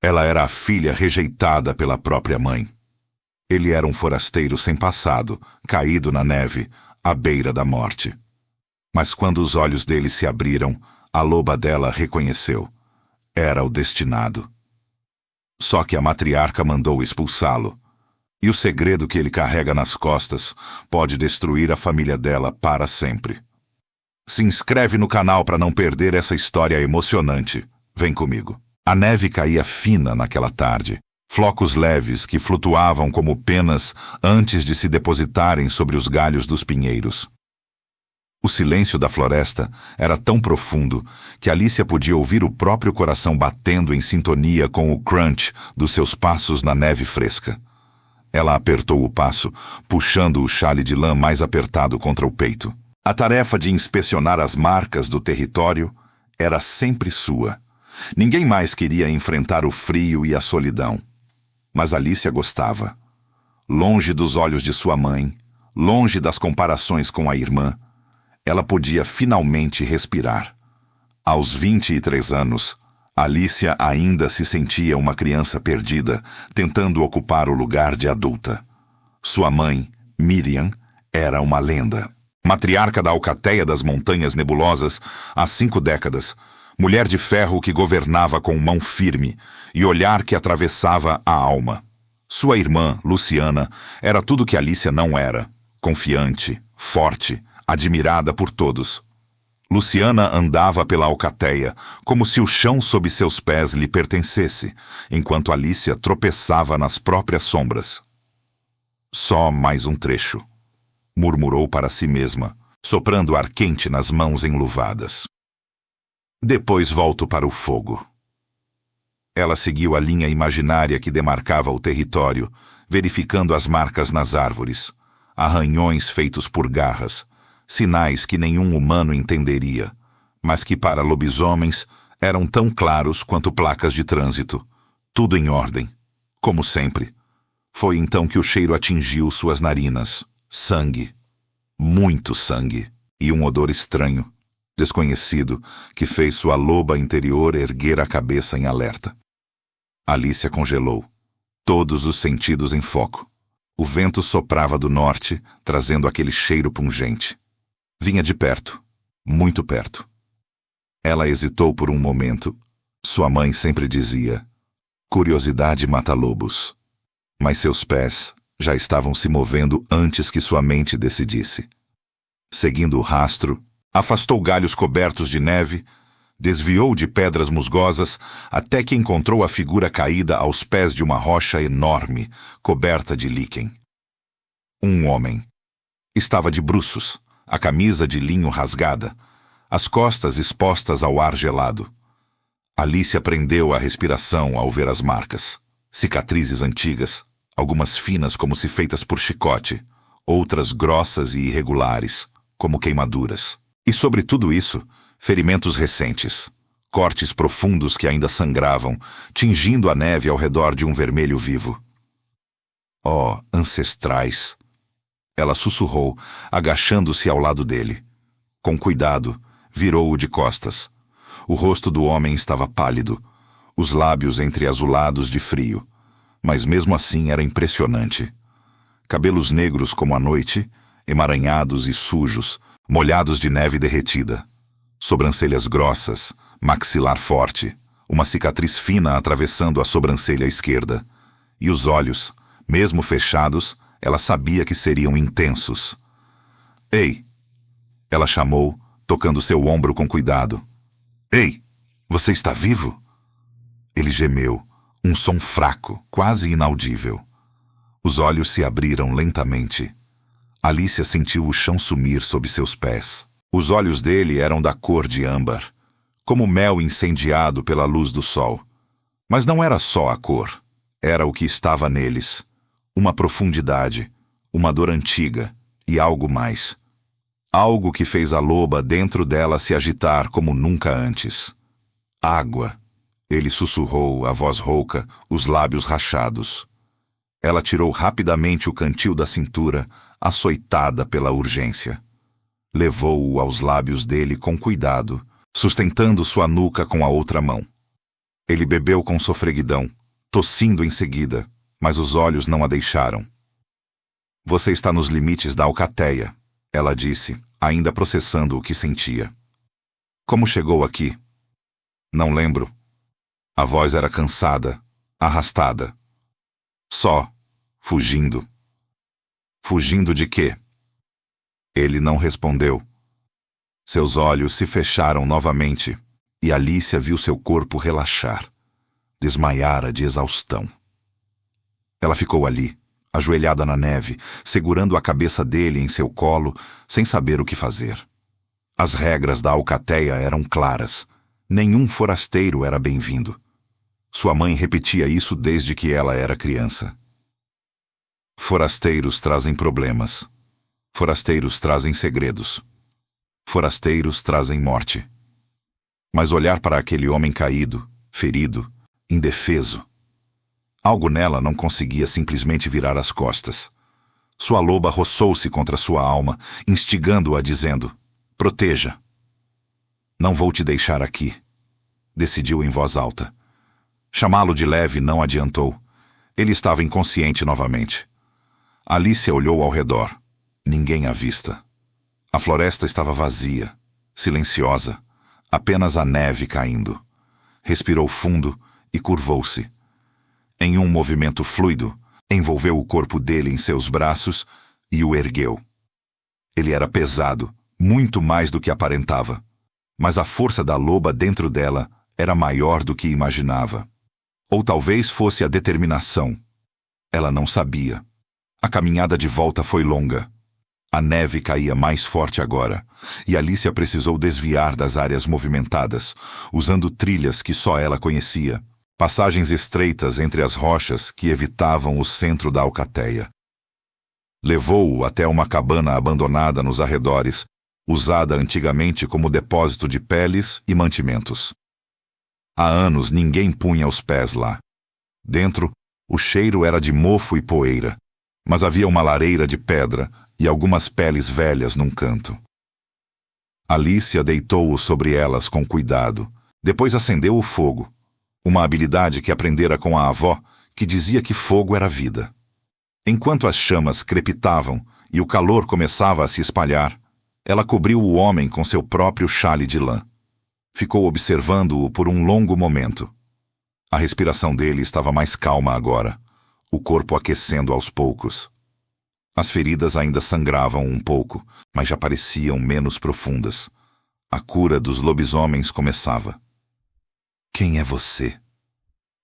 Ela era a filha rejeitada pela própria mãe. Ele era um forasteiro sem passado, caído na neve, à beira da morte. Mas quando os olhos dele se abriram, a loba dela reconheceu. Era o destinado. Só que a matriarca mandou expulsá-lo. E o segredo que ele carrega nas costas pode destruir a família dela para sempre. Se inscreve no canal para não perder essa história emocionante. Vem comigo. A neve caía fina naquela tarde. Flocos leves que flutuavam como penas antes de se depositarem sobre os galhos dos pinheiros. O silêncio da floresta era tão profundo que Alicia podia ouvir o próprio coração batendo em sintonia com o crunch dos seus passos na neve fresca. Ela apertou o passo, puxando o xale de lã mais apertado contra o peito. A tarefa de inspecionar as marcas do território era sempre sua. Ninguém mais queria enfrentar o frio e a solidão. Mas Alicia gostava. Longe dos olhos de sua mãe, longe das comparações com a irmã, ela podia finalmente respirar. Aos 23 anos, Alicia ainda se sentia uma criança perdida, tentando ocupar o lugar de adulta. Sua mãe, Miriam, era uma lenda. Matriarca da Alcateia das Montanhas Nebulosas há 5 décadas, mulher de ferro que governava com mão firme e olhar que atravessava a alma. Sua irmã, Luciana, era tudo que Alicia não era. Confiante, forte, admirada por todos. Luciana andava pela Alcateia, como se o chão sob seus pés lhe pertencesse, enquanto Alicia tropeçava nas próprias sombras. Só mais um trecho, murmurou para si mesma, soprando ar quente nas mãos enluvadas. Depois volto para o fogo. Ela seguiu a linha imaginária que demarcava o território, verificando as marcas nas árvores, arranhões feitos por garras, sinais que nenhum humano entenderia, mas que para lobisomens eram tão claros quanto placas de trânsito. Tudo em ordem, como sempre. Foi então que o cheiro atingiu suas narinas. Sangue. Muito sangue. E um odor estranho, desconhecido, que fez sua loba interior erguer a cabeça em alerta. Alicia congelou. Todos os sentidos em foco. O vento soprava do norte, trazendo aquele cheiro pungente. Vinha de perto, muito perto. Ela hesitou por um momento. Sua mãe sempre dizia: curiosidade mata lobos. Mas seus pés já estavam se movendo antes que sua mente decidisse. Seguindo o rastro, afastou galhos cobertos de neve, desviou de pedras musgosas até que encontrou a figura caída aos pés de uma rocha enorme, coberta de líquen. Um homem. Estava de bruços, a camisa de linho rasgada, as costas expostas ao ar gelado. Alicia prendeu a respiração ao ver as marcas. Cicatrizes antigas, algumas finas como se feitas por chicote, outras grossas e irregulares, como queimaduras. E sobre tudo isso, ferimentos recentes, cortes profundos que ainda sangravam, tingindo a neve ao redor de um vermelho vivo. Oh, ancestrais! Ela sussurrou, agachando-se ao lado dele. Com cuidado, virou-o de costas. O rosto do homem estava pálido, os lábios entreazulados de frio, mas mesmo assim era impressionante. Cabelos negros como a noite, emaranhados e sujos, molhados de neve derretida. Sobrancelhas grossas, maxilar forte, uma cicatriz fina atravessando a sobrancelha esquerda. E os olhos, mesmo fechados, ela sabia que seriam intensos. Ei! Ela chamou, tocando seu ombro com cuidado. Ei! Você está vivo? Ele gemeu, um som fraco, quase inaudível. Os olhos se abriram lentamente. Alicia sentiu o chão sumir sob seus pés. Os olhos dele eram da cor de âmbar, como mel incendiado pela luz do sol. Mas não era só a cor, era o que estava neles. Uma profundidade, uma dor antiga e algo mais. Algo que fez a loba dentro dela se agitar como nunca antes. Água, ele sussurrou, a voz rouca, os lábios rachados. Ela tirou rapidamente o cantil da cintura, açoitada pela urgência. Levou-o aos lábios dele com cuidado, sustentando sua nuca com a outra mão. Ele bebeu com sofreguidão, tossindo em seguida, mas os olhos não a deixaram. Você está nos limites da alcateia, ela disse, ainda processando o que sentia. Como chegou aqui? Não lembro. A voz era cansada, arrastada. Só, fugindo. Fugindo de quê? Ele não respondeu. Seus olhos se fecharam novamente e Alicia viu seu corpo relaxar. Desmaiara de exaustão. Ela ficou ali, ajoelhada na neve, segurando a cabeça dele em seu colo, sem saber o que fazer. As regras da alcateia eram claras. Nenhum forasteiro era bem-vindo. Sua mãe repetia isso desde que ela era criança. Forasteiros trazem problemas. Forasteiros trazem segredos. Forasteiros trazem morte. Mas olhar para aquele homem caído, ferido, indefeso. Algo nela não conseguia simplesmente virar as costas. Sua loba roçou-se contra sua alma, instigando-a, dizendo: proteja. Não vou te deixar aqui, decidiu em voz alta. Chamá-lo de leve não adiantou. Ele estava inconsciente novamente. Alicia olhou ao redor. Ninguém à vista. A floresta estava vazia, silenciosa, apenas a neve caindo. Respirou fundo e curvou-se. Em um movimento fluido, envolveu o corpo dele em seus braços e o ergueu. Ele era pesado, muito mais do que aparentava. Mas a força da loba dentro dela era maior do que imaginava. Ou talvez fosse a determinação. Ela não sabia. A caminhada de volta foi longa. A neve caía mais forte agora, e Alicia precisou desviar das áreas movimentadas, usando trilhas que só ela conhecia, passagens estreitas entre as rochas que evitavam o centro da alcateia. Levou-o até uma cabana abandonada nos arredores, usada antigamente como depósito de peles e mantimentos. Há anos ninguém punha os pés lá. Dentro, o cheiro era de mofo e poeira, mas havia uma lareira de pedra e algumas peles velhas num canto. Alicia deitou-o sobre elas com cuidado. Depois acendeu o fogo, uma habilidade que aprendera com a avó, que dizia que fogo era vida. Enquanto as chamas crepitavam e o calor começava a se espalhar, ela cobriu o homem com seu próprio xale de lã. Ficou observando-o por um longo momento. A respiração dele estava mais calma agora, o corpo aquecendo aos poucos. As feridas ainda sangravam um pouco, mas já pareciam menos profundas. A cura dos lobisomens começava. "Quem é você?"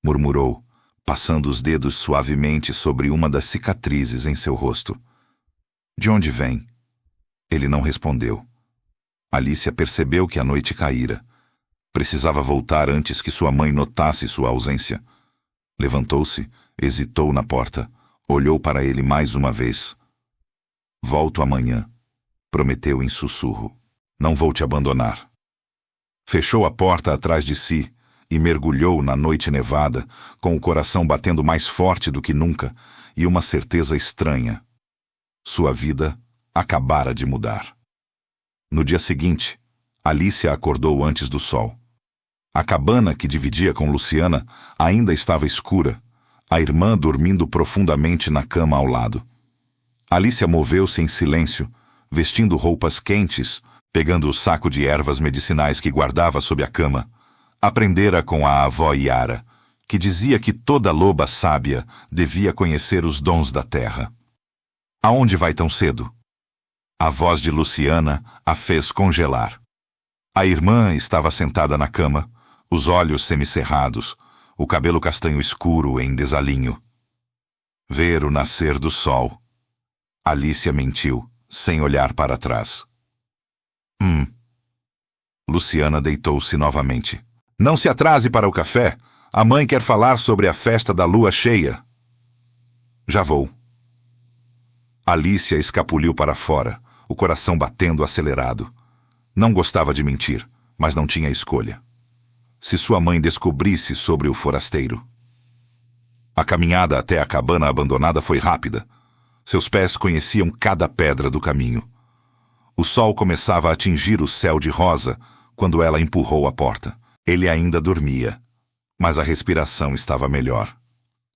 murmurou, passando os dedos suavemente sobre uma das cicatrizes em seu rosto. "De onde vem?" Ele não respondeu. Alicia percebeu que a noite caíra. Precisava voltar antes que sua mãe notasse sua ausência. Levantou-se, hesitou na porta, olhou para ele mais uma vez. "Volto amanhã", prometeu em sussurro. "Não vou te abandonar." Fechou a porta atrás de si e mergulhou na noite nevada, com o coração batendo mais forte do que nunca e uma certeza estranha. Sua vida acabara de mudar. No dia seguinte, Alicia acordou antes do sol. A cabana que dividia com Luciana ainda estava escura, a irmã dormindo profundamente na cama ao lado. Alicia moveu-se em silêncio, vestindo roupas quentes, pegando o saco de ervas medicinais que guardava sob a cama. Aprendera com a avó Yara, que dizia que toda loba sábia devia conhecer os dons da terra. "Aonde vai tão cedo?" A voz de Luciana a fez congelar. A irmã estava sentada na cama, os olhos semicerrados, o cabelo castanho escuro em desalinho. "Ver o nascer do sol." Alicia mentiu, sem olhar para trás. Luciana deitou-se novamente. "Não se atrase para o café. A mãe quer falar sobre a festa da lua cheia." "Já vou." Alicia escapuliu para fora, o coração batendo acelerado. Não gostava de mentir, mas não tinha escolha. Se sua mãe descobrisse sobre o forasteiro. A caminhada até a cabana abandonada foi rápida. Seus pés conheciam cada pedra do caminho. O sol começava a atingir o céu de rosa quando ela empurrou a porta. Ele ainda dormia. mas a respiração estava melhor.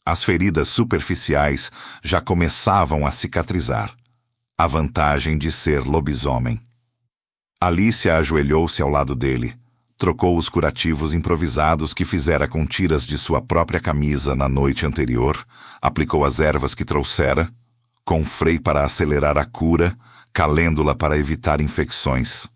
As feridas superficiais já começavam a cicatrizar. A vantagem de ser lobisomem. Alicia ajoelhou-se ao lado dele, trocou os curativos improvisados que fizera com tiras de sua própria camisa na noite anterior, aplicou as ervas que trouxera, com Frei para acelerar a cura, calêndula para evitar infecções.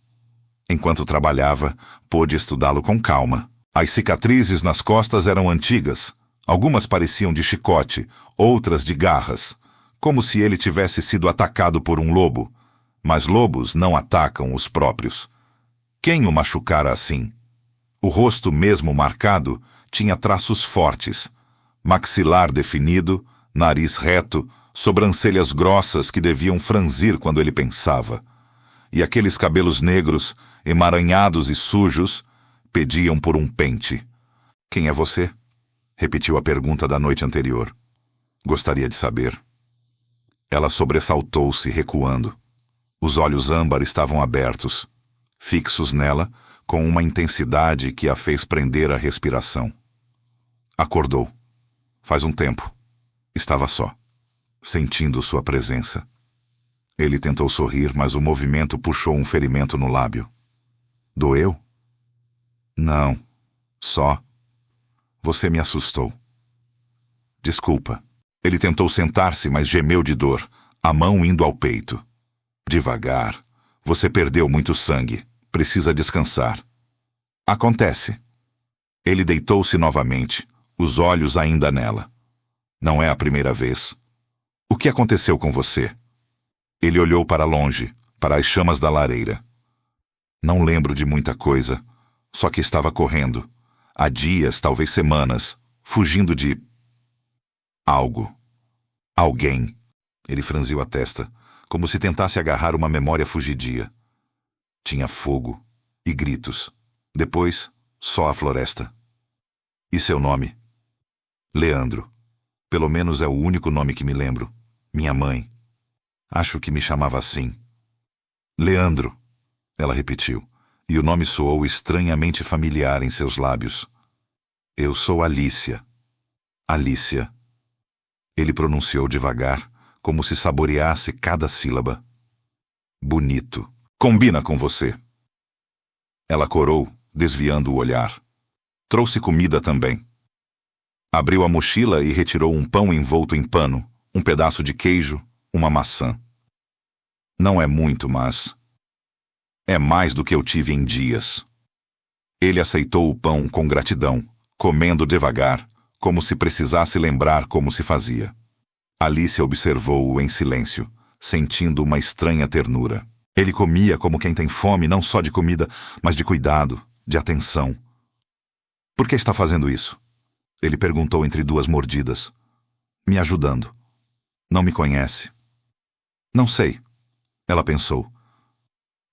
Enquanto trabalhava, pôde estudá-lo com calma. As cicatrizes nas costas eram antigas. Algumas pareciam de chicote, outras de garras, como se ele tivesse sido atacado por um lobo. Mas lobos não atacam os próprios. Quem o machucara assim? O rosto mesmo marcado tinha traços fortes. Maxilar definido, nariz reto, sobrancelhas grossas que deviam franzir quando ele pensava. E aqueles cabelos negros, emaranhados e sujos, pediam por um pente. Quem é você? Repetiu a pergunta da noite anterior. Gostaria de saber. Ela sobressaltou-se, recuando. Os olhos âmbar estavam abertos, fixos nela, com uma intensidade que a fez prender a respiração. Acordou. Faz um tempo. Estava só, sentindo sua presença. Ele tentou sorrir, mas o movimento puxou um ferimento no lábio. Doeu? Não. Só. Você me assustou. Desculpa. Ele tentou sentar-se, mas gemeu de dor, a mão indo ao peito. Devagar. Você perdeu muito sangue. Precisa descansar. Acontece. Ele deitou-se novamente, os olhos ainda nela. Não é a primeira vez. O que aconteceu com você? Ele olhou para longe, para as chamas da lareira. Não lembro de muita coisa, só que estava correndo. Há dias, talvez semanas, fugindo de... algo. Alguém. Ele franziu a testa, como se tentasse agarrar uma memória fugidia. Tinha fogo e gritos. Depois, só a floresta. E seu nome? Leandro. Pelo menos é o único nome que me lembro. Minha mãe. Acho que me chamava assim. Leandro, ela repetiu, e o nome soou estranhamente familiar em seus lábios. Eu sou Alicia. Alicia. Ele pronunciou devagar, como se saboreasse cada sílaba. Bonito. Combina com você. Ela corou, desviando o olhar. Trouxe comida também. Abriu a mochila e retirou um pão envolto em pano, um pedaço de queijo, uma maçã. Não é muito, mas... é mais do que eu tive em dias. Ele aceitou o pão com gratidão, comendo devagar, como se precisasse lembrar como se fazia. Alicia observou-o em silêncio, sentindo uma estranha ternura. Ele comia como quem tem fome, não só de comida, mas de cuidado, de atenção. Por que está fazendo isso? Ele perguntou entre duas mordidas. Me ajudando. Não me conhece. Não sei. Ela pensou.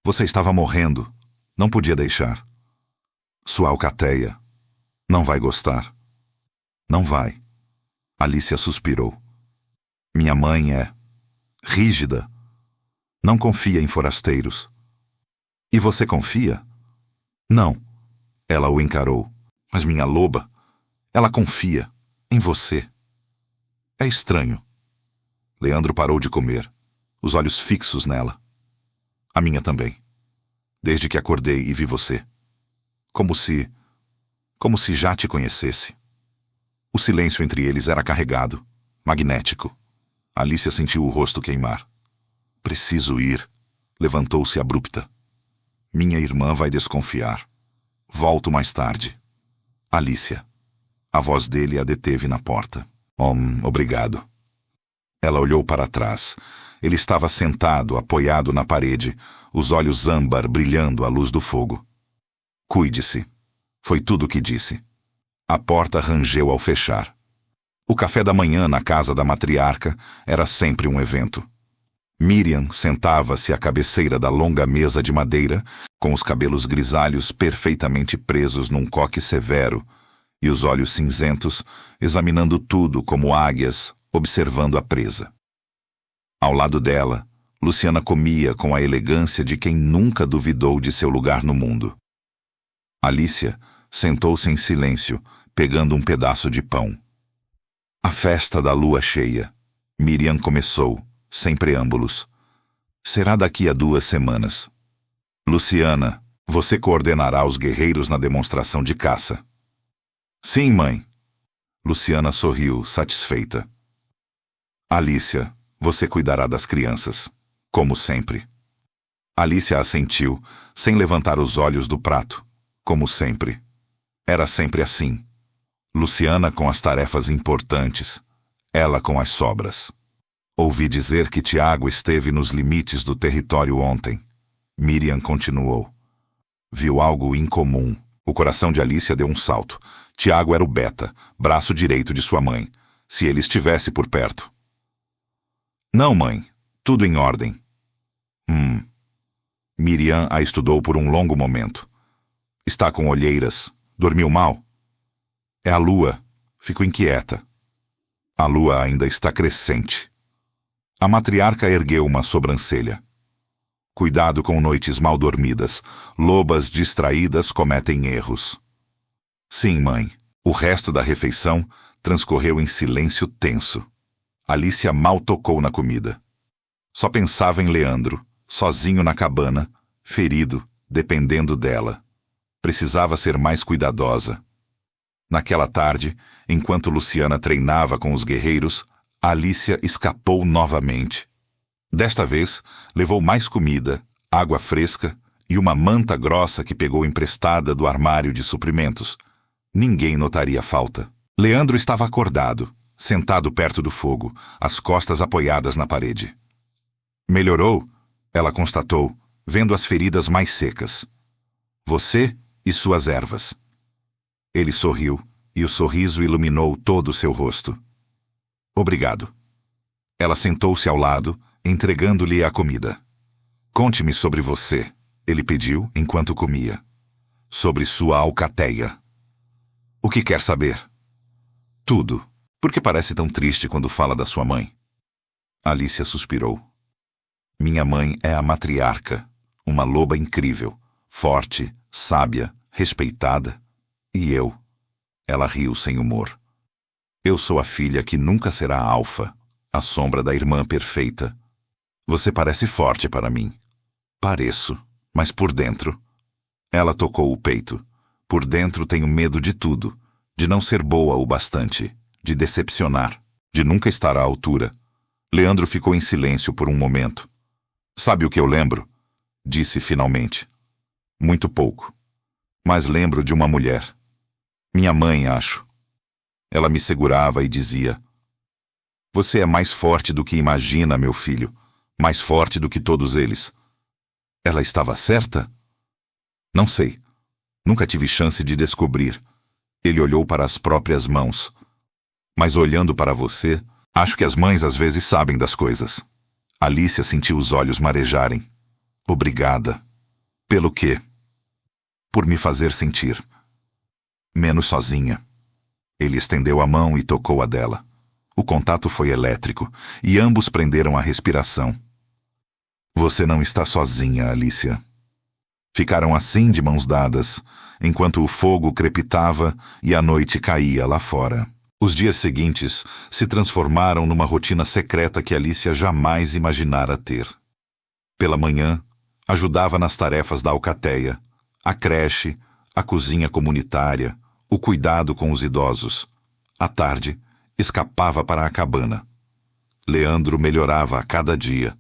Você estava morrendo. Não podia deixar. Sua alcateia. Não vai gostar. Não vai. Alicia suspirou. Minha mãe é... rígida. Não confia em forasteiros. E você confia? Não. Ela o encarou. Mas minha loba, ela confia em você. É estranho. Leandro parou de comer, os olhos fixos nela. A minha também. Desde que acordei e vi você. Como se já te conhecesse. O silêncio entre eles era carregado, magnético. Alicia sentiu o rosto queimar. Preciso ir. Levantou-se abrupta. Minha irmã vai desconfiar. Volto mais tarde. Alicia. A voz dele a deteve na porta. Obrigado. Ela olhou para trás. Ele estava sentado, apoiado na parede, os olhos âmbar brilhando à luz do fogo. Cuide-se. Foi tudo o que disse. A porta rangeu ao fechar. O café da manhã na casa da matriarca era sempre um evento. Miriam sentava-se à cabeceira da longa mesa de madeira, com os cabelos grisalhos perfeitamente presos num coque severo, e os olhos cinzentos, examinando tudo como águias, observando a presa. Ao lado dela, Luciana comia com a elegância de quem nunca duvidou de seu lugar no mundo. Alicia sentou-se em silêncio, pegando um pedaço de pão. A festa da lua cheia. Miriam começou, sem preâmbulos. Será daqui a 2 semanas. Luciana, você coordenará os guerreiros na demonstração de caça. Sim, mãe. Luciana sorriu, satisfeita. Alicia, você cuidará das crianças, como sempre. Alicia assentiu, sem levantar os olhos do prato, como sempre. Era sempre assim. Luciana com as tarefas importantes, ela com as sobras. Ouvi dizer que Tiago esteve nos limites do território ontem. Miriam continuou. Viu algo incomum. O coração de Alicia deu um salto. Tiago era o beta, braço direito de sua mãe, se ele estivesse por perto. Não, mãe. Tudo em ordem. Miriam a estudou por um longo momento. Está com olheiras. Dormiu mal? É a lua. Fico inquieta. A lua ainda está crescente. A matriarca ergueu uma sobrancelha. Cuidado com noites mal dormidas. Lobas distraídas cometem erros. Sim, mãe. O resto da refeição transcorreu em silêncio tenso. Alicia mal tocou na comida. Só pensava em Leandro, sozinho na cabana, ferido, dependendo dela. Precisava ser mais cuidadosa. Naquela tarde, enquanto Luciana treinava com os guerreiros, Alicia escapou novamente. Desta vez, levou mais comida, água fresca e uma manta grossa que pegou emprestada do armário de suprimentos. Ninguém notaria falta. Leandro estava acordado, sentado perto do fogo, as costas apoiadas na parede. Melhorou? Ela constatou, vendo as feridas mais secas. Você e suas ervas. Ele sorriu, e o sorriso iluminou todo o seu rosto. Obrigado. Ela sentou-se ao lado, entregando-lhe a comida. Conte-me sobre você, ele pediu enquanto comia. Sobre sua alcateia. O que quer saber? Tudo. Por que parece tão triste quando fala da sua mãe? Alicia suspirou. Minha mãe é a matriarca, uma loba incrível, forte, sábia, respeitada. E eu? Ela riu sem humor. Eu sou a filha que nunca será alfa, a sombra da irmã perfeita. Você parece forte para mim. Pareço, mas por dentro. Ela tocou o peito. Por dentro tenho medo de tudo, de não ser boa o bastante, de decepcionar, de nunca estar à altura. Leandro ficou em silêncio por um momento. Sabe o que eu lembro? Disse finalmente. Muito pouco. Mas lembro de uma mulher. Minha mãe, acho. Ela me segurava e dizia: Você é mais forte do que imagina, meu filho. Mais forte do que todos eles. Ela estava certa? Não sei. Nunca tive chance de descobrir. Ele olhou para as próprias mãos. Mas olhando para você, acho que as mães às vezes sabem das coisas. Alicia sentiu os olhos marejarem. Obrigada. Pelo quê? Por me fazer sentir menos sozinha. Ele estendeu a mão e tocou a dela. O contato foi elétrico, e ambos prenderam a respiração. Você não está sozinha, Alicia. Ficaram assim de mãos dadas, enquanto o fogo crepitava e a noite caía lá fora. Os dias seguintes se transformaram numa rotina secreta que Alicia jamais imaginara ter. Pela manhã, ajudava nas tarefas da alcateia, a creche, a cozinha comunitária, o cuidado com os idosos. À tarde, escapava para a cabana. Leandro melhorava a cada dia,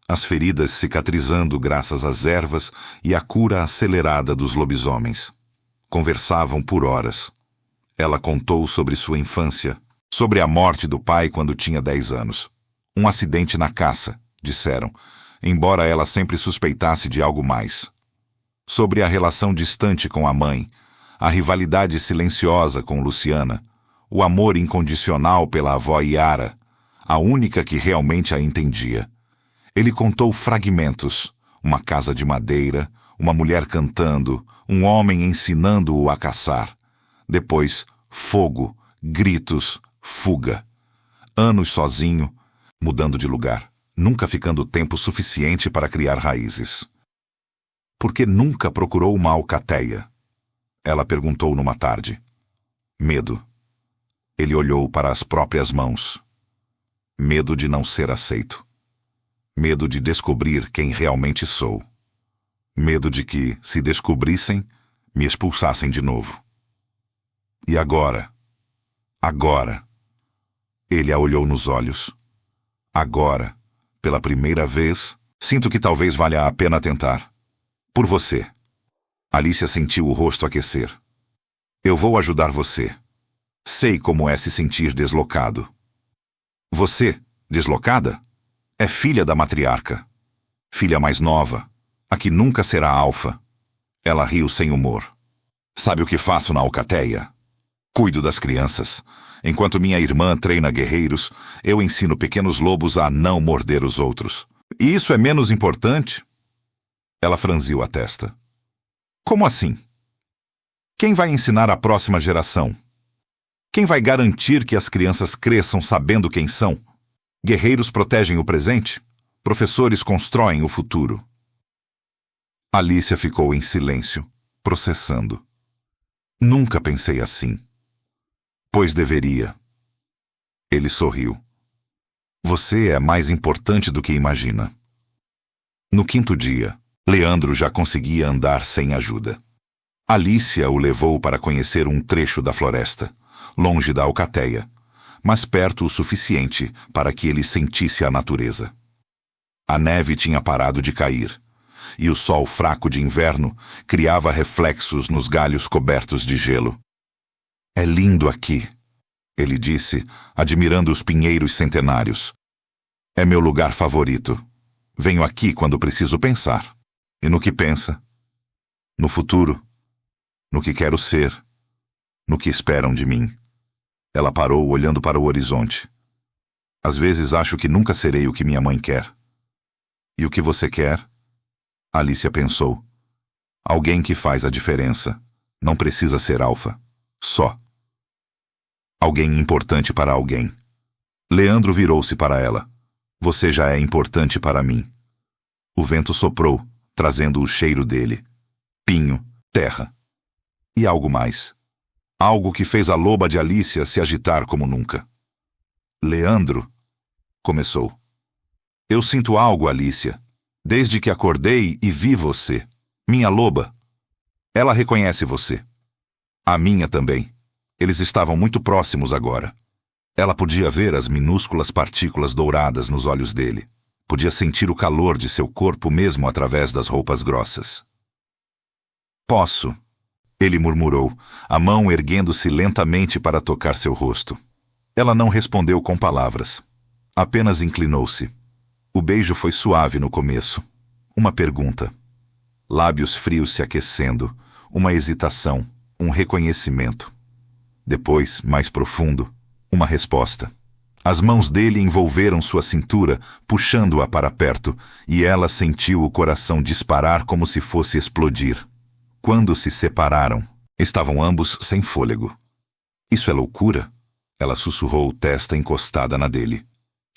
as feridas cicatrizando graças às ervas e à cura acelerada dos lobisomens. Conversavam por horas. Ela contou sobre sua infância, sobre a morte do pai quando tinha 10 anos. Um acidente na caça, disseram, embora ela sempre suspeitasse de algo mais. Sobre a relação distante com a mãe, a rivalidade silenciosa com Luciana, o amor incondicional pela avó Yara, a única que realmente a entendia. Ele contou fragmentos, uma casa de madeira, uma mulher cantando, um homem ensinando-o a caçar. Depois, fogo, gritos, fuga. Anos sozinho, mudando de lugar, nunca ficando tempo suficiente para criar raízes. Por que nunca procurou uma alcateia? Ela perguntou numa tarde. Medo. Ele olhou para as próprias mãos. Medo de não ser aceito. Medo de descobrir quem realmente sou. Medo de que, se descobrissem, me expulsassem de novo. E agora? Agora. Ele a olhou nos olhos. Agora, pela primeira vez, sinto que talvez valha a pena tentar. Por você. Alicia sentiu o rosto aquecer. Eu vou ajudar você. Sei como é se sentir deslocado. Você, deslocada, é filha da matriarca. Filha mais nova, a que nunca será alfa. Ela riu sem humor. Sabe o que faço na alcateia? Cuido das crianças. Enquanto minha irmã treina guerreiros, eu ensino pequenos lobos a não morder os outros. E isso é menos importante? Ela franziu a testa. Como assim? Quem vai ensinar a próxima geração? Quem vai garantir que as crianças cresçam sabendo quem são? Guerreiros protegem o presente, professores constroem o futuro. Alicia ficou em silêncio, processando. Nunca pensei assim. Pois deveria. Ele sorriu. Você é mais importante do que imagina. No quinto dia, Leandro já conseguia andar sem ajuda. Alicia o levou para conhecer um trecho da floresta, longe da alcateia, mas perto o suficiente para que ele sentisse a natureza. A neve tinha parado de cair, e o sol fraco de inverno criava reflexos nos galhos cobertos de gelo. É lindo aqui, ele disse, admirando os pinheiros centenários. É meu lugar favorito. Venho aqui quando preciso pensar. E no que pensa? No futuro. No que quero ser. No que esperam de mim. Ela parou olhando para o horizonte. Às vezes acho que nunca serei o que minha mãe quer. E o que você quer? Alicia pensou. Alguém que faz a diferença. Não precisa ser alfa. Só. Alguém importante para alguém. Leandro virou-se para ela. Você já é importante para mim. O vento soprou, trazendo o cheiro dele. Pinho, terra. E algo mais. Algo que fez a loba de Alicia se agitar como nunca. Leandro, começou. Eu sinto algo, Alicia. Desde que acordei e vi você. Minha loba. Ela reconhece você. A minha também. Eles estavam muito próximos agora. Ela podia ver as minúsculas partículas douradas nos olhos dele. Podia sentir o calor de seu corpo mesmo através das roupas grossas. Posso, ele murmurou, a mão erguendo-se lentamente para tocar seu rosto. Ela não respondeu com palavras. Apenas inclinou-se. O beijo foi suave no começo. Uma pergunta. Lábios frios se aquecendo. Uma hesitação. Um reconhecimento. Depois, mais profundo, uma resposta. As mãos dele envolveram sua cintura, puxando-a para perto, e ela sentiu o coração disparar como se fosse explodir. Quando se separaram, estavam ambos sem fôlego. Isso é loucura? Ela sussurrou, testa encostada na dele.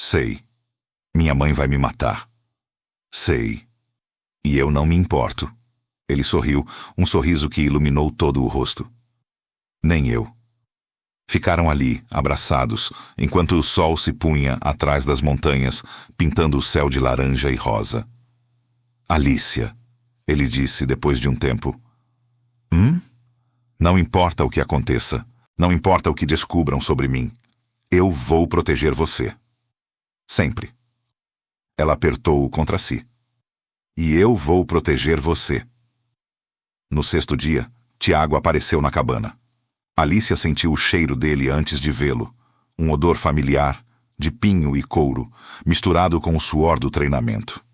Sei. Minha mãe vai me matar. Sei. E eu não me importo. Ele sorriu, um sorriso que iluminou todo o rosto. Nem eu. Ficaram ali, abraçados, enquanto o sol se punha atrás das montanhas, pintando o céu de laranja e rosa. Alicia, ele disse depois de um tempo. Não importa o que aconteça, não importa o que descubram sobre mim. Eu vou proteger você. Sempre. Ela apertou-o contra si. E eu vou proteger você. No sexto dia, Tiago apareceu na cabana. Alicia sentiu o cheiro dele antes de vê-lo. Um odor familiar, de pinho e couro, misturado com o suor do treinamento.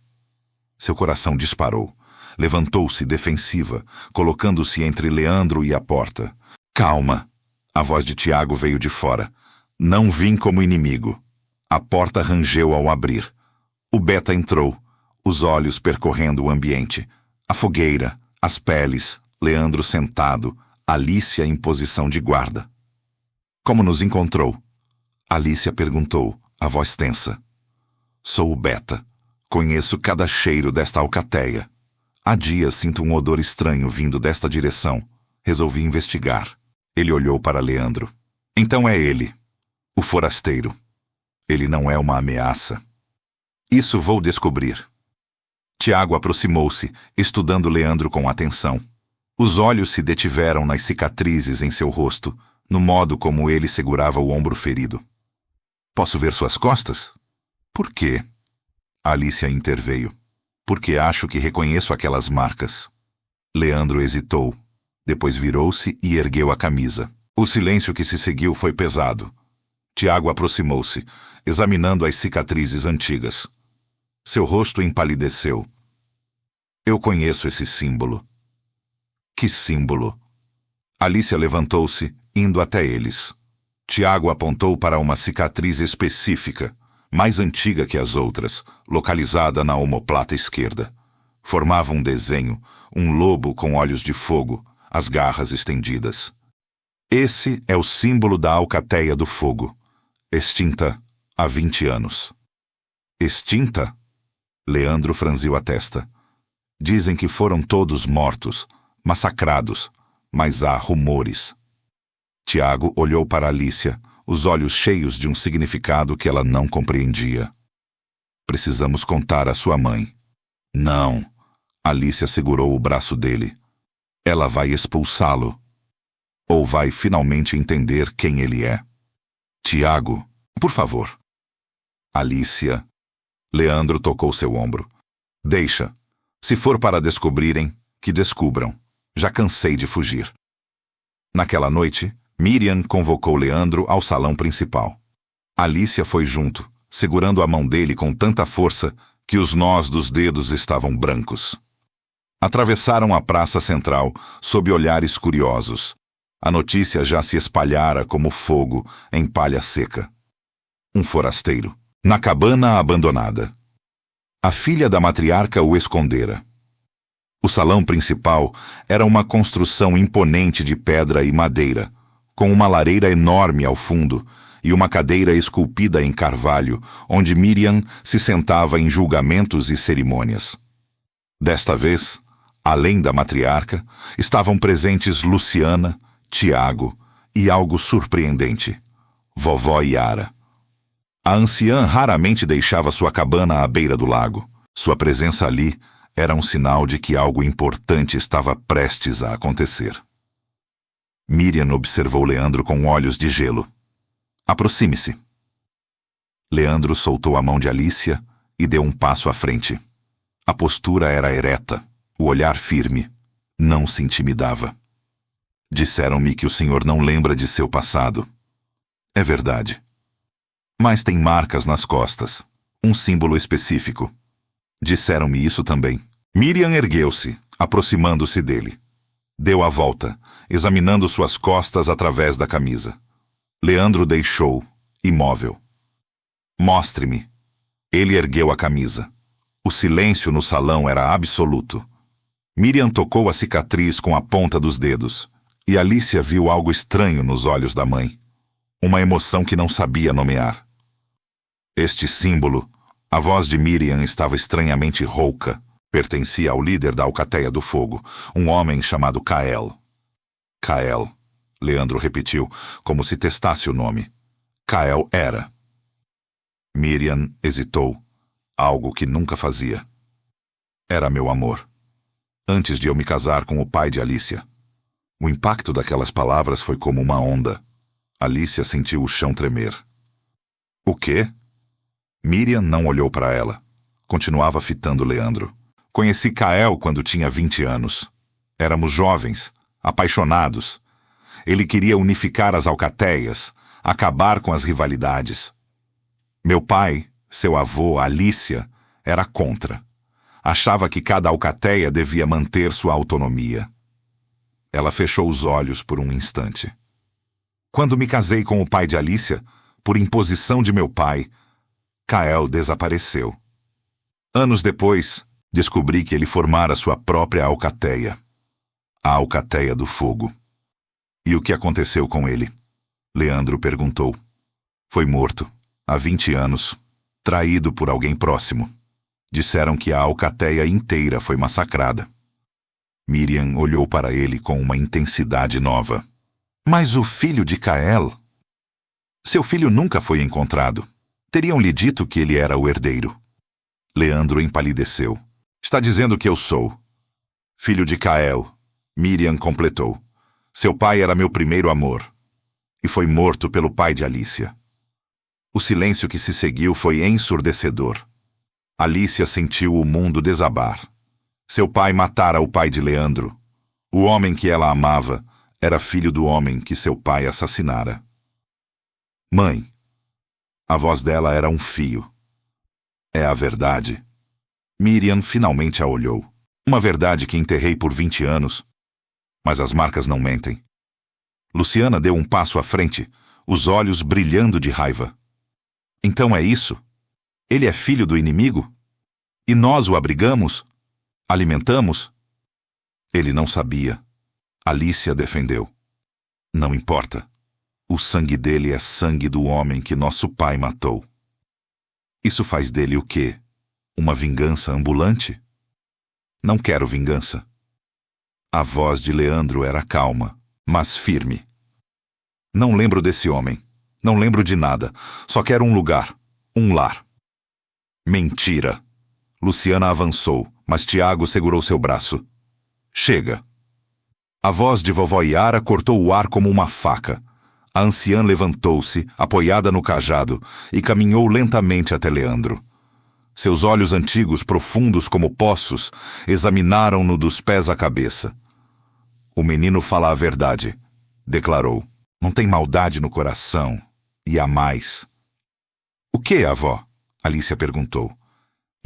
Seu coração disparou. Levantou-se defensiva, colocando-se entre Leandro e a porta. Calma! A voz de Tiago veio de fora. Não vim como inimigo. A porta rangeu ao abrir. O Beta entrou, os olhos percorrendo o ambiente. A fogueira, as peles, Leandro sentado, Alicia em posição de guarda. Como nos encontrou? Alicia perguntou, a voz tensa. Sou o Beta. Conheço cada cheiro desta alcateia. Há dias sinto um odor estranho vindo desta direção. Resolvi investigar. Ele olhou para Leandro. Então é ele, o forasteiro. Ele não é uma ameaça. Isso vou descobrir. Tiago aproximou-se, estudando Leandro com atenção. Os olhos se detiveram nas cicatrizes em seu rosto, no modo como ele segurava o ombro ferido. Posso ver suas costas? Por quê? Alicia interveio. Porque acho que reconheço aquelas marcas. Leandro hesitou. Depois virou-se e ergueu a camisa. O silêncio que se seguiu foi pesado. Tiago aproximou-se, examinando as cicatrizes antigas. Seu rosto empalideceu. Eu conheço esse símbolo. Que símbolo? Alicia levantou-se, indo até eles. Tiago apontou para uma cicatriz específica, mais antiga que as outras, localizada na omoplata esquerda. Formava um desenho, um lobo com olhos de fogo, as garras estendidas. Esse é o símbolo da Alcateia do Fogo, extinta há 20 anos. Extinta? Leandro franziu a testa. Dizem que foram todos mortos, massacrados, mas há rumores. Tiago olhou para Alicia, os olhos cheios de um significado que ela não compreendia. Precisamos contar à sua mãe. Não. Alicia segurou o braço dele. Ela vai expulsá-lo. Ou vai finalmente entender quem ele é. Tiago, por favor. Alicia. Leandro tocou seu ombro. Deixa. Se for para descobrirem, que descubram. Já cansei de fugir. Naquela noite, Miriam convocou Leandro ao salão principal. Alicia foi junto, segurando a mão dele com tanta força que os nós dos dedos estavam brancos. Atravessaram a praça central sob olhares curiosos. A notícia já se espalhara como fogo em palha seca. Um forasteiro, na cabana abandonada. A filha da matriarca o escondera. O salão principal era uma construção imponente de pedra e madeira, com uma lareira enorme ao fundo e uma cadeira esculpida em carvalho, onde Miriam se sentava em julgamentos e cerimônias. Desta vez, além da matriarca, estavam presentes Luciana, Tiago e algo surpreendente, vovó Yara. A anciã raramente deixava sua cabana à beira do lago. Sua presença ali era um sinal de que algo importante estava prestes a acontecer. Miriam observou Leandro com olhos de gelo. Aproxime-se. Leandro soltou a mão de Alicia e deu um passo à frente. A postura era ereta, o olhar firme. Não se intimidava. Disseram-me que o senhor não lembra de seu passado. É verdade. Mas tem marcas nas costas, um símbolo específico. Disseram-me isso também. Miriam ergueu-se, aproximando-se dele. Deu a volta, examinando suas costas através da camisa. Leandro deixou, imóvel. Mostre-me. Ele ergueu a camisa. O silêncio no salão era absoluto. Miriam tocou a cicatriz com a ponta dos dedos, e Alicia viu algo estranho nos olhos da mãe. Uma emoção que não sabia nomear. Este símbolo, a voz de Miriam estava estranhamente rouca. Pertencia ao líder da Alcateia do Fogo, um homem chamado Kael. Kael, Leandro repetiu, como se testasse o nome. Kael era. Miriam hesitou, algo que nunca fazia. Era meu amor. Antes de eu me casar com o pai de Alicia. O impacto daquelas palavras foi como uma onda. Alicia sentiu o chão tremer. O quê? Miriam não olhou para ela. Continuava fitando Leandro. Conheci Kael quando tinha 20 anos. Éramos jovens, apaixonados. Ele queria unificar as alcateias, acabar com as rivalidades. Meu pai, seu avô, Alicia, era contra. Achava que cada alcateia devia manter sua autonomia. Ela fechou os olhos por um instante. Quando me casei com o pai de Alicia, por imposição de meu pai, Kael desapareceu. Anos depois, descobri que ele formara sua própria alcateia. A Alcateia do Fogo. E o que aconteceu com ele? Leandro perguntou. Foi morto, há 20 anos, traído por alguém próximo. Disseram que a alcateia inteira foi massacrada. Miriam olhou para ele com uma intensidade nova. Mas o filho de Cael? Seu filho nunca foi encontrado. Teriam lhe dito que ele era o herdeiro. Leandro empalideceu. Está dizendo que eu sou. Filho de Cael, Miriam completou. Seu pai era meu primeiro amor. E foi morto pelo pai de Alícia. O silêncio que se seguiu foi ensurdecedor. Alícia sentiu o mundo desabar. Seu pai matara o pai de Leandro. O homem que ela amava era filho do homem que seu pai assassinara. Mãe. A voz dela era um fio. É a verdade. Miriam finalmente a olhou. Uma verdade que enterrei por 20 anos. Mas as marcas não mentem. Luciana deu um passo à frente, os olhos brilhando de raiva. Então é isso? Ele é filho do inimigo? E nós o abrigamos? Alimentamos? Ele não sabia. Alícia defendeu. Não importa. O sangue dele é sangue do homem que nosso pai matou. Isso faz dele o quê? Uma vingança ambulante? Não quero vingança. A voz de Leandro era calma, mas firme. Não lembro desse homem. Não lembro de nada. Só quero um lugar. Um lar. Mentira. Luciana avançou, mas Tiago segurou seu braço. Chega. A voz de vovó Yara cortou o ar como uma faca. A anciã levantou-se, apoiada no cajado, e caminhou lentamente até Leandro. Seus olhos antigos, profundos como poços, examinaram-no dos pés à cabeça. O menino fala a verdade, declarou. Não tem maldade no coração. E há mais. O que, avó? Alícia perguntou.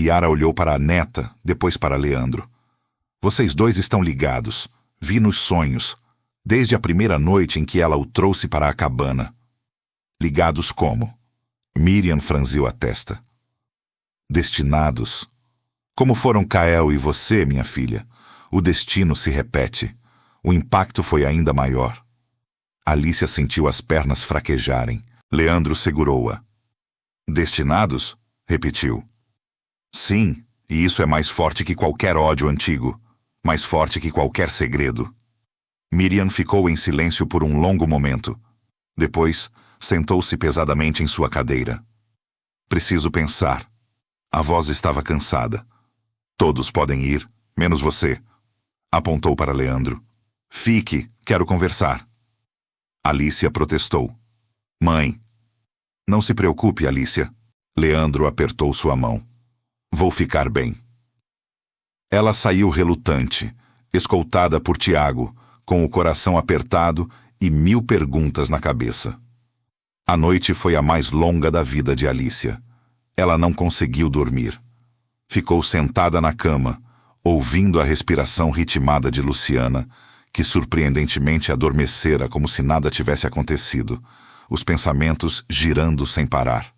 Yara olhou para a neta, depois para Leandro. Vocês dois estão ligados. Vi nos sonhos, desde a primeira noite em que ela o trouxe para a cabana. Ligados como? Miriam franziu a testa. Destinados. Como foram Cael e você, minha filha, o destino se repete. O impacto foi ainda maior. Alícia sentiu as pernas fraquejarem. Leandro segurou-a. Destinados? Repetiu. Sim, e isso é mais forte que qualquer ódio antigo. Mais forte que qualquer segredo. Miriam ficou em silêncio por um longo momento. Depois, sentou-se pesadamente em sua cadeira. Preciso pensar. A voz estava cansada. Todos podem ir, menos você. Apontou para Leandro. Fique, quero conversar. Alícia protestou. Mãe. Não se preocupe, Alícia. Leandro apertou sua mão. Vou ficar bem. Ela saiu relutante, escoltada por Tiago, com o coração apertado e 1000 perguntas na cabeça. A noite foi a mais longa da vida de Alícia. Ela não conseguiu dormir. Ficou sentada na cama, ouvindo a respiração ritmada de Luciana, que surpreendentemente adormecera como se nada tivesse acontecido, os pensamentos girando sem parar.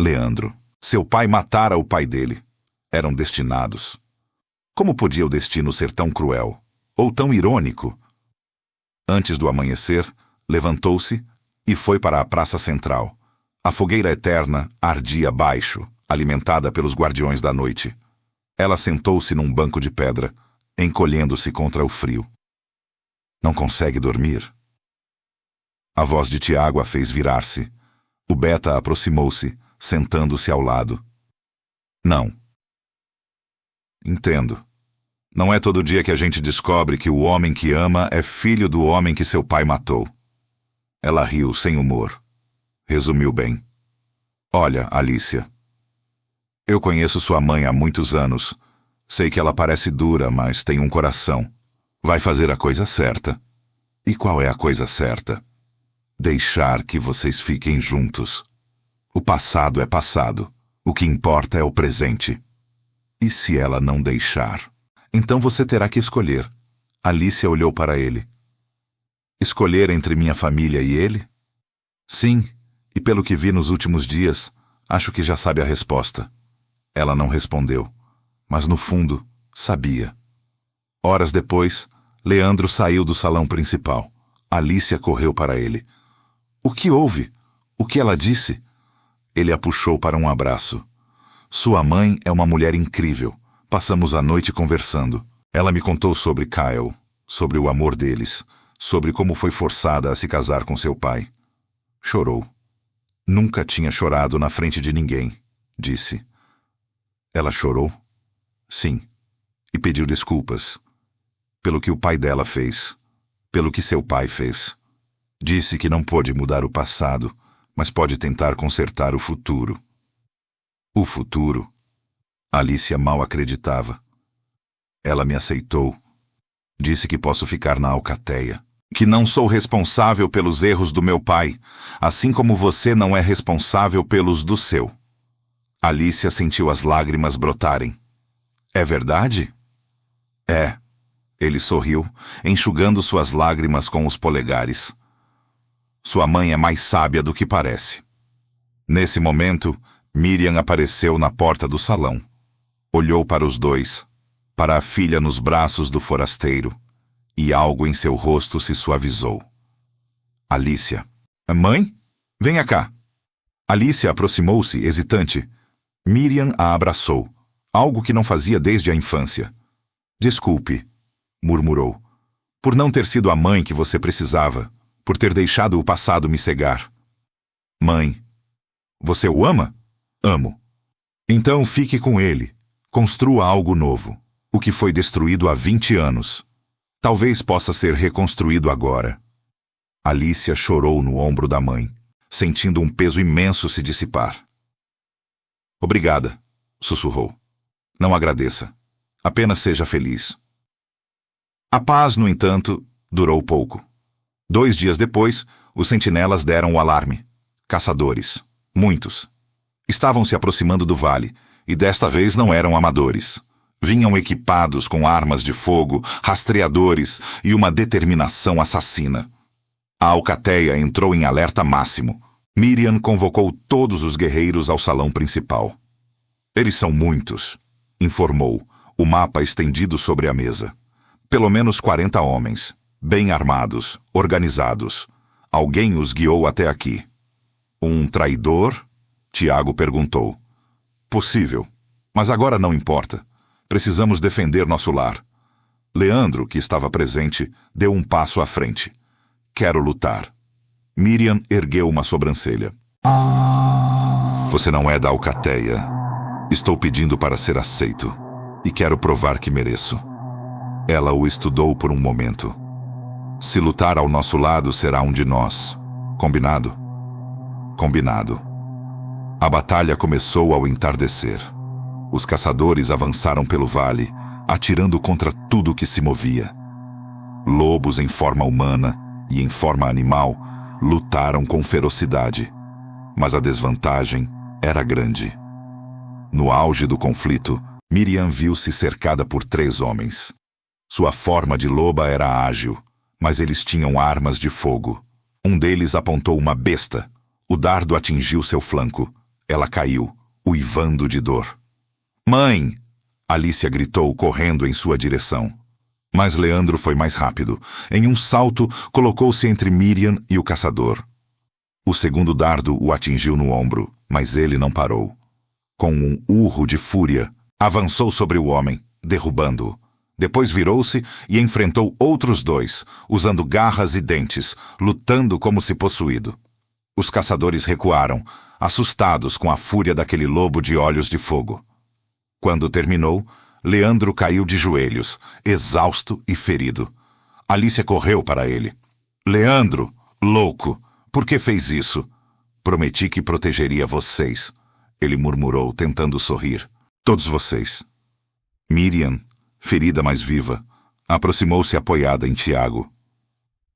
Leandro. Seu pai matara o pai dele. Eram destinados. Como podia o destino ser tão cruel? Ou tão irônico? Antes do amanhecer, levantou-se e foi para a praça central. A fogueira eterna ardia baixo, alimentada pelos guardiões da noite. Ela sentou-se num banco de pedra, encolhendo-se contra o frio. Não consegue dormir? A voz de Tiago a fez virar-se. O Beta aproximou-se, sentando-se ao lado. Não. Entendo. Não é todo dia que a gente descobre que o homem que ama é filho do homem que seu pai matou. Ela riu sem humor. Resumiu bem. Olha, Alícia. Eu conheço sua mãe há muitos anos. Sei que ela parece dura, mas tem um coração. Vai fazer a coisa certa. E qual é a coisa certa? Deixar que vocês fiquem juntos. O passado é passado. O que importa é o presente. E se ela não deixar? Então você terá que escolher. Alícia olhou para ele. Escolher entre minha família e ele? Sim, e pelo que vi nos últimos dias, acho que já sabe a resposta. Ela não respondeu, mas no fundo, sabia. Horas depois, Leandro saiu do salão principal. Alícia correu para ele. O que houve? O que ela disse? Ele a puxou para um abraço. Sua mãe é uma mulher incrível. Passamos a noite conversando. Ela me contou sobre Kyle, sobre o amor deles. sobre como foi forçada a se casar com seu pai. Chorou. Nunca tinha chorado na frente de ninguém, disse. Ela chorou? Sim. E pediu desculpas. Pelo que o pai dela fez. Pelo que seu pai fez. Disse que não pôde mudar o passado, mas pode tentar consertar o futuro. O futuro? Alicia mal acreditava. Ela me aceitou. Disse que posso ficar na alcateia. Que não sou responsável pelos erros do meu pai, assim como você não é responsável pelos do seu. Alicia sentiu as lágrimas brotarem. É verdade? É. Ele sorriu, enxugando suas lágrimas com os polegares. Sua mãe é mais sábia do que parece. Nesse momento, Miriam apareceu na porta do salão. Olhou para os dois, para a filha nos braços do forasteiro, e algo em seu rosto se suavizou. Alicia. Mãe? Venha cá. Alicia aproximou-se, hesitante. Miriam a abraçou, algo que não fazia desde a infância. Desculpe, murmurou, por não ter sido a mãe que você precisava, por ter deixado o passado me cegar. Mãe, você o ama? Amo. Então fique com ele. Construa algo novo. O que foi destruído há 20 anos. Talvez possa ser reconstruído agora. Alicia chorou no ombro da mãe, sentindo um peso imenso se dissipar. Obrigada, sussurrou. Não agradeça. Apenas seja feliz. A paz, no entanto, durou pouco. 2 dias depois, os sentinelas deram o alarme. Caçadores. Muitos. Estavam se aproximando do vale, e desta vez não eram amadores. Vinham equipados com armas de fogo, rastreadores e uma determinação assassina. A alcateia entrou em alerta máximo. Miriam convocou todos os guerreiros ao salão principal. Eles são muitos, informou, o mapa estendido sobre a mesa. Pelo menos 40 homens, bem armados, organizados. Alguém os guiou até aqui. Um traidor? Tiago perguntou. Possível, mas agora não importa. Precisamos defender nosso lar. Leandro, que estava presente, deu um passo à frente. Quero lutar. Miriam ergueu uma sobrancelha. Você não é da alcateia. Estou pedindo para ser aceito. E quero provar que mereço. Ela o estudou por um momento. Se lutar ao nosso lado, será um de nós. Combinado? Combinado. A batalha começou ao entardecer. Os caçadores avançaram pelo vale, atirando contra tudo que se movia. Lobos em forma humana e em forma animal lutaram com ferocidade, mas a desvantagem era grande. No auge do conflito, Miriam viu-se cercada por 3 homens. Sua forma de loba era ágil, mas eles tinham armas de fogo. Um deles apontou uma besta. O dardo atingiu seu flanco. Ela caiu, uivando de dor. Mãe! Alicia gritou, correndo em sua direção. Mas Leandro foi mais rápido. Em um salto, colocou-se entre Miriam e o caçador. O segundo dardo o atingiu no ombro, mas ele não parou. Com um urro de fúria, avançou sobre o homem, derrubando-o. Depois virou-se e enfrentou outros 2, usando garras e dentes, lutando como se possuído. Os caçadores recuaram, assustados com a fúria daquele lobo de olhos de fogo. Quando terminou, Leandro caiu de joelhos, exausto e ferido. Alicia correu para ele. Leandro, louco, por que fez isso? Prometi que protegeria vocês, ele murmurou, tentando sorrir. Todos vocês. Miriam, ferida mas viva, aproximou-se apoiada em Tiago.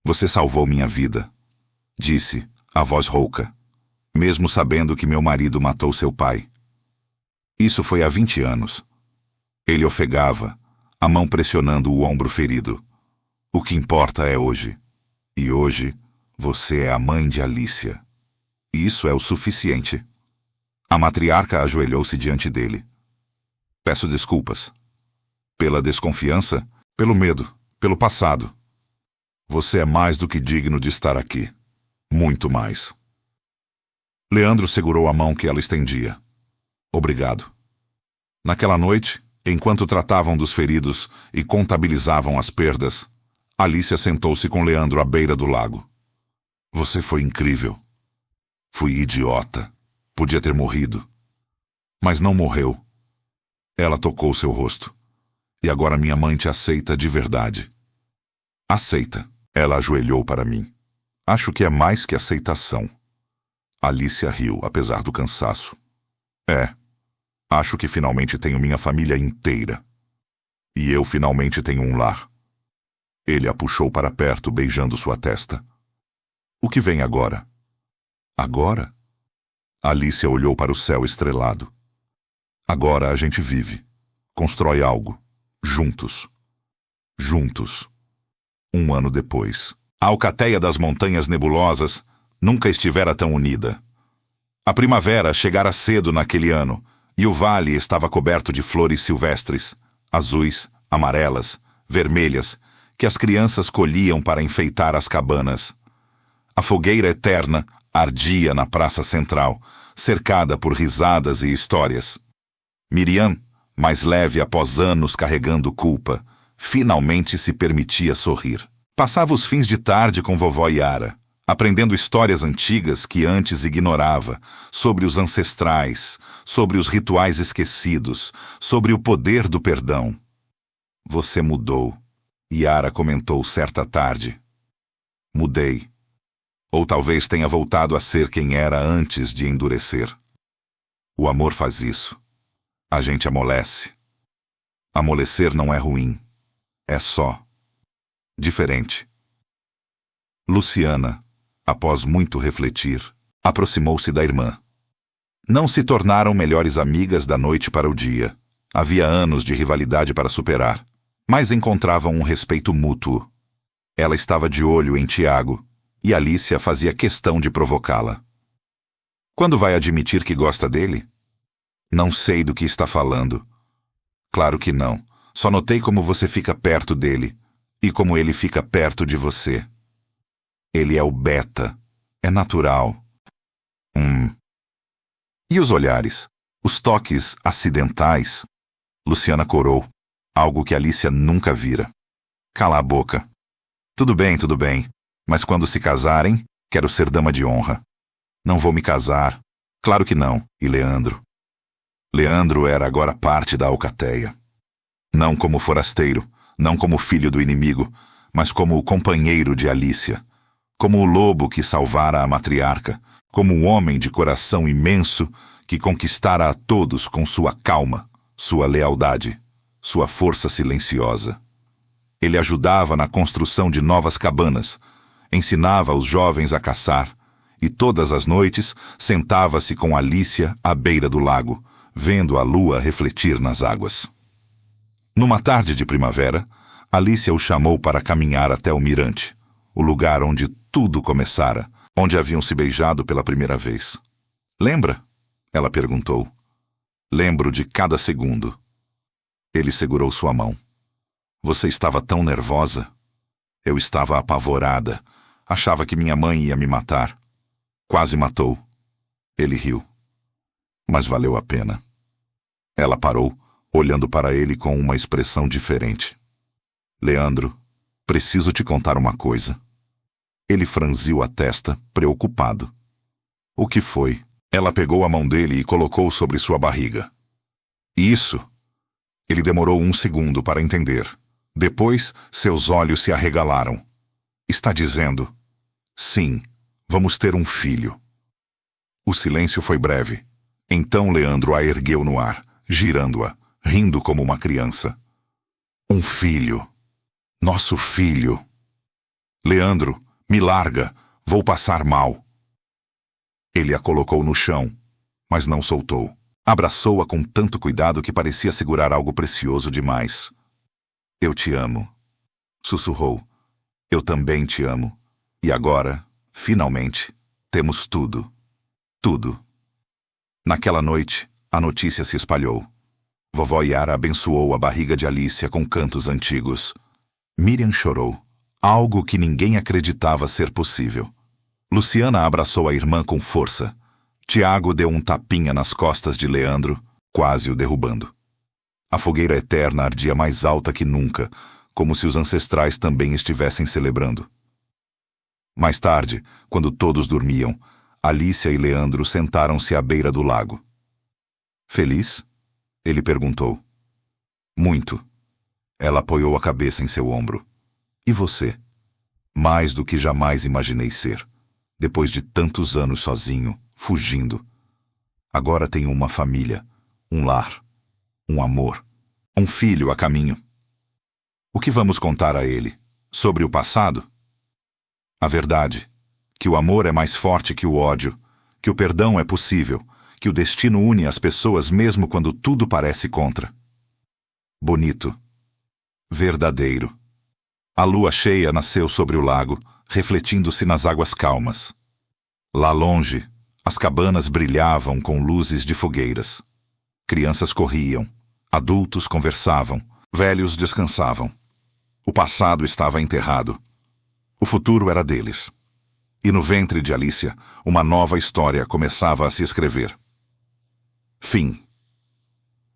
Você salvou minha vida, disse, a voz rouca, mesmo sabendo que meu marido matou seu pai. Isso foi há 20 anos. Ele ofegava, a mão pressionando o ombro ferido. O que importa é hoje. E hoje, você é a mãe de Alicia. Isso é o suficiente. A matriarca ajoelhou-se diante dele. Peço desculpas. Pela desconfiança, pelo medo, pelo passado. Você é mais do que digno de estar aqui. Muito mais. Leandro segurou a mão que ela estendia. Obrigado. Naquela noite, enquanto tratavam dos feridos e contabilizavam as perdas, Alicia sentou-se com Leandro à beira do lago. Você foi incrível. Fui idiota. Podia ter morrido. Mas não morreu. Ela tocou seu rosto. E agora minha mãe te aceita de verdade. Aceita. Ela ajoelhou para mim. Acho que é mais que aceitação. Alicia riu, apesar do cansaço. Acho que finalmente tenho minha família inteira. E eu finalmente tenho um lar. Ele a puxou para perto, beijando sua testa. O que vem agora? Agora? Alicia olhou para o céu estrelado. Agora a gente vive. Constrói algo. Juntos. Juntos. 1 ano depois. A alcateia das Montanhas Nebulosas nunca estivera tão unida. A primavera chegara cedo naquele ano, e o vale estava coberto de flores silvestres, azuis, amarelas, vermelhas, que as crianças colhiam para enfeitar as cabanas. A fogueira eterna ardia na praça central, cercada por risadas e histórias. Miriam, mais leve após anos carregando culpa, finalmente se permitia sorrir. Passava os fins de tarde com vovó Yara, aprendendo histórias antigas que antes ignorava, sobre os ancestrais, sobre os rituais esquecidos, sobre o poder do perdão. Você mudou, Yara comentou certa tarde. Mudei. Ou talvez tenha voltado a ser quem era antes de endurecer. O amor faz isso. A gente amolece. Amolecer não é ruim. É só diferente. Luciana, após muito refletir, aproximou-se da irmã. Não se tornaram melhores amigas da noite para o dia. Havia anos de rivalidade para superar, mas encontravam um respeito mútuo. Ela estava de olho em Tiago, e Alicia fazia questão de provocá-la. Quando vai admitir que gosta dele? Não sei do que está falando. Claro que não. Só notei como você fica perto dele. E como ele fica perto de você. Ele é o beta. É natural. E os olhares? Os toques acidentais? Luciana corou. Algo que Alicia nunca vira. Cala a boca. Tudo bem. Mas quando se casarem, quero ser dama de honra. Não vou me casar. Claro que não. E Leandro? Leandro era agora parte da alcateia. Não como forasteiro, não como filho do inimigo, mas como o companheiro de Alicia, como o lobo que salvara a matriarca, como um homem de coração imenso que conquistara a todos com sua calma, sua lealdade, sua força silenciosa. Ele ajudava na construção de novas cabanas, ensinava os jovens a caçar, e todas as noites sentava-se com Alicia à beira do lago, vendo a lua refletir nas águas. Numa tarde de primavera, Alicia o chamou para caminhar até o mirante, o lugar onde tudo começara, onde haviam se beijado pela primeira vez. Lembra? Ela perguntou. Lembro de cada segundo. Ele segurou sua mão. Você estava tão nervosa. Eu estava apavorada. Achava que minha mãe ia me matar. Quase matou. Ele riu. Mas valeu a pena. Ela parou, olhando para ele com uma expressão diferente. Leandro, preciso te contar uma coisa. Ele franziu a testa, preocupado. O que foi? Ela pegou a mão dele e colocou sobre sua barriga. Isso. Ele demorou 1 segundo para entender. Depois, seus olhos se arregalaram. Está dizendo, sim, vamos ter um filho. O silêncio foi breve. Então Leandro a ergueu no ar, girando-a, rindo como uma criança. Um filho. Nosso filho. Leandro, me larga, vou passar mal. Ele a colocou no chão, mas não soltou. Abraçou-a com tanto cuidado que parecia segurar algo precioso demais. Eu te amo, sussurrou. Eu também te amo. E agora, finalmente, temos tudo. Tudo. Naquela noite, a notícia se espalhou. Vovó Yara abençoou a barriga de Alicia com cantos antigos. Miriam chorou, algo que ninguém acreditava ser possível. Luciana abraçou a irmã com força. Tiago deu um tapinha nas costas de Leandro, quase o derrubando. A fogueira eterna ardia mais alta que nunca, como se os ancestrais também estivessem celebrando. Mais tarde, quando todos dormiam, Alicia e Leandro sentaram-se à beira do lago. Feliz? Ele perguntou. Muito. Ela apoiou a cabeça em seu ombro. E você? Mais do que jamais imaginei ser. Depois de tantos anos sozinho, fugindo. Agora tenho uma família, um lar, um amor, um filho a caminho. O que vamos contar a ele? Sobre o passado? A verdade, que o amor é mais forte que o ódio, que o perdão é possível, que o destino une as pessoas mesmo quando tudo parece contra. Bonito. Verdadeiro. A lua cheia nasceu sobre o lago, refletindo-se nas águas calmas. Lá longe, as cabanas brilhavam com luzes de fogueiras. Crianças corriam, adultos conversavam, velhos descansavam. O passado estava enterrado. O futuro era deles. E no ventre de Alicia, uma nova história começava a se escrever. Fim.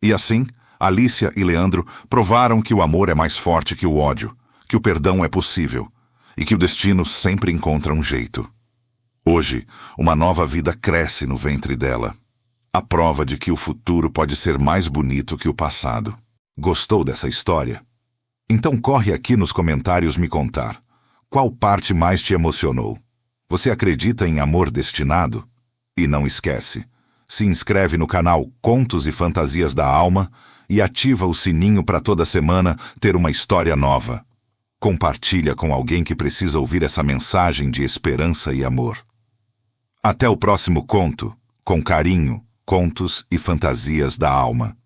E assim, Alicia e Leandro provaram que o amor é mais forte que o ódio, que o perdão é possível e que o destino sempre encontra um jeito. Hoje, uma nova vida cresce no ventre dela. A prova de que o futuro pode ser mais bonito que o passado. Gostou dessa história? Então corre aqui nos comentários me contar. Qual parte mais te emocionou? Você acredita em amor destinado? E não esquece, se inscreve no canal Contos e Fantasias da Alma e ativa o sininho para toda semana ter uma história nova. Compartilha com alguém que precisa ouvir essa mensagem de esperança e amor. Até o próximo conto, com carinho, Contos e Fantasias da Alma.